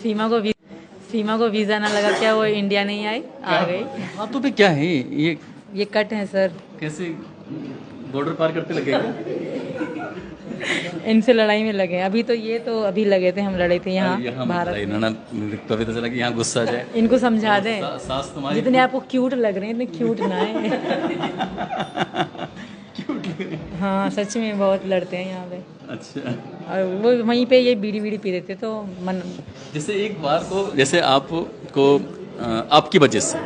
सीमा को वीज़ा ना लगा क्या वो इंडिया नहीं आई, आ गई। हाथों पे क्या है ये कट है सर, कैसे बॉर्डर पार करते लगेगा? इनसे लड़ाई में लगे। अभी तो ये तो अभी लगे थे, हम लड़े थे यहाँ यहाँ भारत। इन्होंने पता चला कि यहाँ गुस्सा आ जाए। इनको समझा दें, सास तुम्हारी जितने आपको क्यूट लग रहे हैं इतने क्यूट ना है। हाँ सच में बहुत लड़ते हैं यहाँ पे। अच्छा, और वो वहीं पे ये बीड़ी बीड़ी पी देते तो मन। जैसे एक बार को जैसे आपको आपकी वजह से,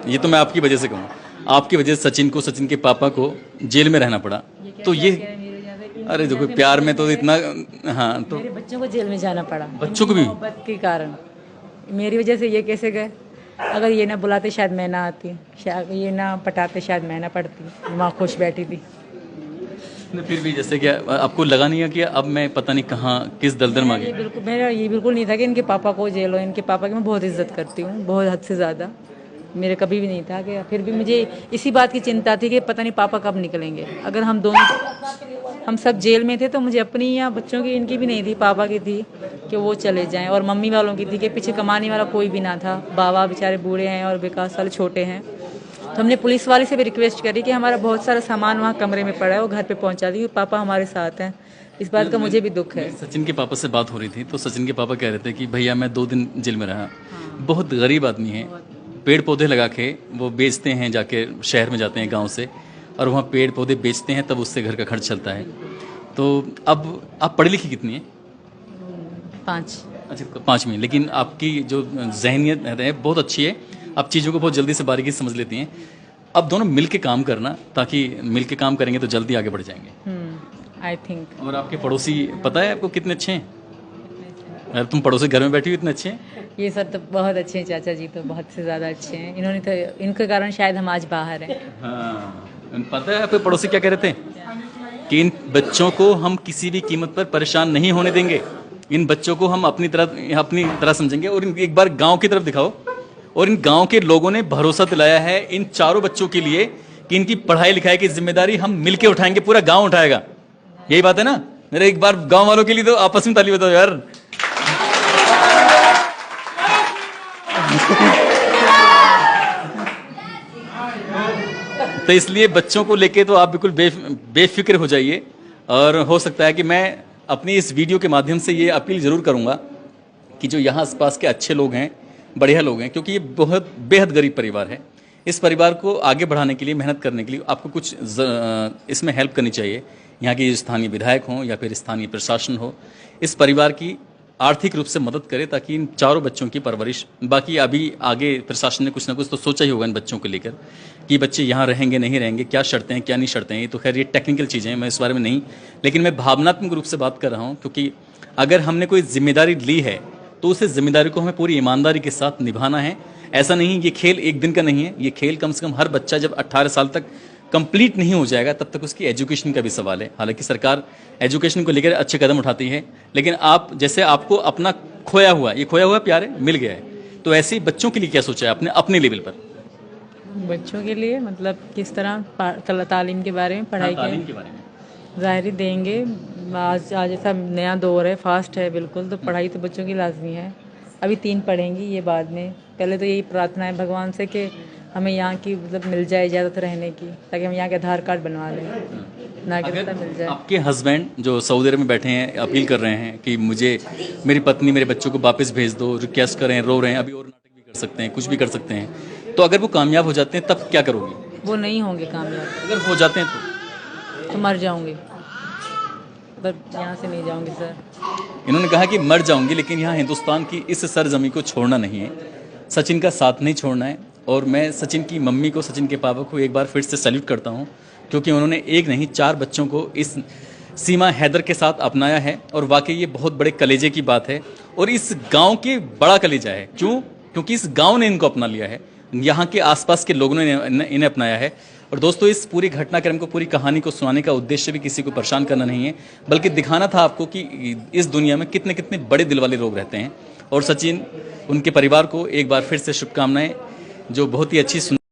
ये तो मैं आपकी वजह से कहूँ, आपकी वजह से सचिन के पापा को जेल में रहना पड़ा, तो ये अरे देखो प्यार में तो इतना, हाँ तो मेरे बच्चों को जेल में जाना पड़ा, बच्चों को भी मोहब्बत के कारण। मेरी वजह से ये कैसे गए? अगर ये ना बुलाते शायद मैं ना आती, शायद ये ना पटाते शायद मैं ना पढ़ती, माँ खुश बैठी थी। फिर भी जैसे क्या आपको लगा नहीं है कि अब मैं पता नहीं कहाँ किस दलदल में आ गया? मेरा ये बिल्कुल नहीं था कि इनके पापा को जेल हो। इनके पापा की मैं बहुत इज्जत करती हूँ, बहुत हद से ज़्यादा। मेरे कभी भी नहीं था कि, फिर भी मुझे इसी बात की चिंता थी कि पता नहीं पापा कब निकलेंगे। अगर हम सब जेल में थे तो मुझे अपनी या बच्चों की, इनकी भी नहीं थी, पापा की थी कि वो चले जाएं, और मम्मी वालों की थी कि पीछे कमाने वाला कोई भी ना था। बाबा बेचारे बूढ़े हैं और विकास वाले छोटे हैं। तो हमने पुलिस वाले से भी रिक्वेस्ट करी कि हमारा बहुत सारा सामान वहाँ कमरे में पड़ा है, वो घर पे पहुँचा दी। पापा हमारे साथ हैं, इस बात का मुझे भी दुख है। सचिन के पापा से बात हो रही थी तो सचिन के पापा कह रहे थे कि भैया मैं 2 दिन जेल में रहा। बहुत गरीब आदमी है, पेड़ पौधे लगा के वो बेचते हैं, जाके शहर में जाते हैं गांव से, और वहाँ पेड़ पौधे बेचते हैं, तब उससे घर का खर्च चलता है। तो अब आप पढ़ी लिखी कितनी है? 5। अच्छा 5 में, लेकिन आपकी जो जहनियत है बहुत अच्छी है, आप चीज़ों को बहुत जल्दी से बारीकी से समझ लेती हैं। अब दोनों मिल के काम करना, ताकि मिल के काम करेंगे तो जल्दी आगे बढ़ जाएंगे। I think. और आपके पड़ोसी पता है आपको कितने अच्छे हैं? अरे तुम पड़ोसी घर में बैठी हुई इतने अच्छे हैं। ये सब तो बहुत अच्छे हैं, चाचा जी तो बहुत से ज़्यादा अच्छे हैं। इन्होंने तो, इनके कारण शायद हम आज बाहर हैं। हाँ, पता है आपके पड़ोसी क्या कह रहे थे कि इन बच्चों को हम किसी भी कीमत पर परेशान नहीं होने देंगे, इन बच्चों को हम अपनी तरह समझेंगे। और एक बार गांव की तरफ दिखाओ, और इन गांव के लोगों ने भरोसा दिलाया है इन चारों बच्चों के लिए कि इनकी पढ़ाई लिखाई की जिम्मेदारी हम मिलके उठाएंगे, पूरा गांव उठाएगा। यही बात है ना? मेरे एक बार गांव वालों के लिए तो आपस में ताली बताओ यार। तो इसलिए बच्चों को लेके तो आप बिल्कुल बेफिक्र हो जाइए। और हो सकता है कि मैं अपनी इस वीडियो के माध्यम से ये अपील जरूर करूंगा कि जो यहाँ आसपास के अच्छे लोग हैं, बढ़िया लोग हैं, क्योंकि ये बहुत बेहद गरीब परिवार है, इस परिवार को आगे बढ़ाने के लिए, मेहनत करने के लिए आपको कुछ इसमें हेल्प करनी चाहिए। यहाँ के स्थानीय विधायक हों या फिर स्थानीय प्रशासन हो, इस परिवार की आर्थिक रूप से मदद करे ताकि इन चारों बच्चों की परवरिश, बाकी अभी आगे प्रशासन ने कुछ ना कुछ तो सोचा ही होगा इन बच्चों को लेकर कि बच्चे यहाँ रहेंगे नहीं रहेंगे, क्या शर्तें हैं क्या नहीं शर्तें हैं। ये तो खैर ये टेक्निकल चीज़ें हैं, मैं इस बारे में नहीं, लेकिन मैं भावनात्मक रूप से बात कर रहा हूँ। क्योंकि अगर हमने कोई जिम्मेदारी ली है तो उस जिम्मेदारी को हमें पूरी ईमानदारी के साथ निभाना है। ऐसा नहीं, ये खेल एक दिन का नहीं है, ये खेल कम से कम हर बच्चा जब 18 साल तक कंप्लीट नहीं हो जाएगा तब तक उसकी एजुकेशन का भी सवाल है। हालांकि सरकार एजुकेशन को लेकर अच्छे कदम उठाती है, लेकिन आप जैसे आपको अपना खोया हुआ प्यार है मिल गया है, तो ऐसे ही बच्चों के लिए क्या सोचा है अपने लेवल पर? बच्चों के लिए मतलब किस तरह तालीम के बारे में, पढ़ाई के बारे में ज़ाहिर देंगे। आज ऐसा नया दौर है, फास्ट है बिल्कुल, तो पढ़ाई तो बच्चों की लाजमी है। अभी 3 पढ़ेंगी, ये बाद में। पहले तो यही प्रार्थना है भगवान से कि हमें यहाँ की मतलब मिल जाए इजाज़त रहने की, ताकि हम यहाँ के आधार कार्ड बनवा लें, नागरिकता मिल जाए। आपके हस्बैंड जो सऊदी अरब में बैठे हैं अपील कर रहे हैं कि मुझे मेरी पत्नी मेरे बच्चों को वापस भेज दो, रिक्वेस्ट कर रहे हैं, रो रहे हैं, अभी और नाटक भी कर सकते हैं, कुछ भी कर सकते हैं, तो अगर वो कामयाब हो जाते हैं तब क्या करोगी? वो नहीं होंगे कामयाब। अगर हो जाते हैं तो मर जाऊंगी, पर यहाँ से नहीं जाऊंगी सर। इन्होंने कहा कि मर जाऊंगी, लेकिन यहाँ हिंदुस्तान की इस सरजमी को छोड़ना नहीं है, सचिन का साथ नहीं छोड़ना है। और मैं सचिन की मम्मी को, सचिन के पापा को एक बार फिर से सैल्यूट करता हूँ, क्योंकि उन्होंने एक नहीं 4 बच्चों को इस सीमा हैदर के साथ अपनाया है। और वाकई ये बहुत बड़े कलेजे की बात है, और इस गांव के बड़ा कलेजा है। क्यों? क्योंकि इस गांव ने इनको अपना लिया है, यहाँ के आसपास के लोगों ने इन्हें अपनाया है। और दोस्तों, इस पूरी घटनाक्रम को, पूरी कहानी को सुनाने का उद्देश्य भी किसी को परेशान करना नहीं है, बल्कि दिखाना था आपको कि इस दुनिया में कितने कितने बड़े दिल वाले लोग रहते हैं। और सचिन, उनके परिवार को एक बार फिर से शुभकामनाएं, जो बहुत ही अच्छी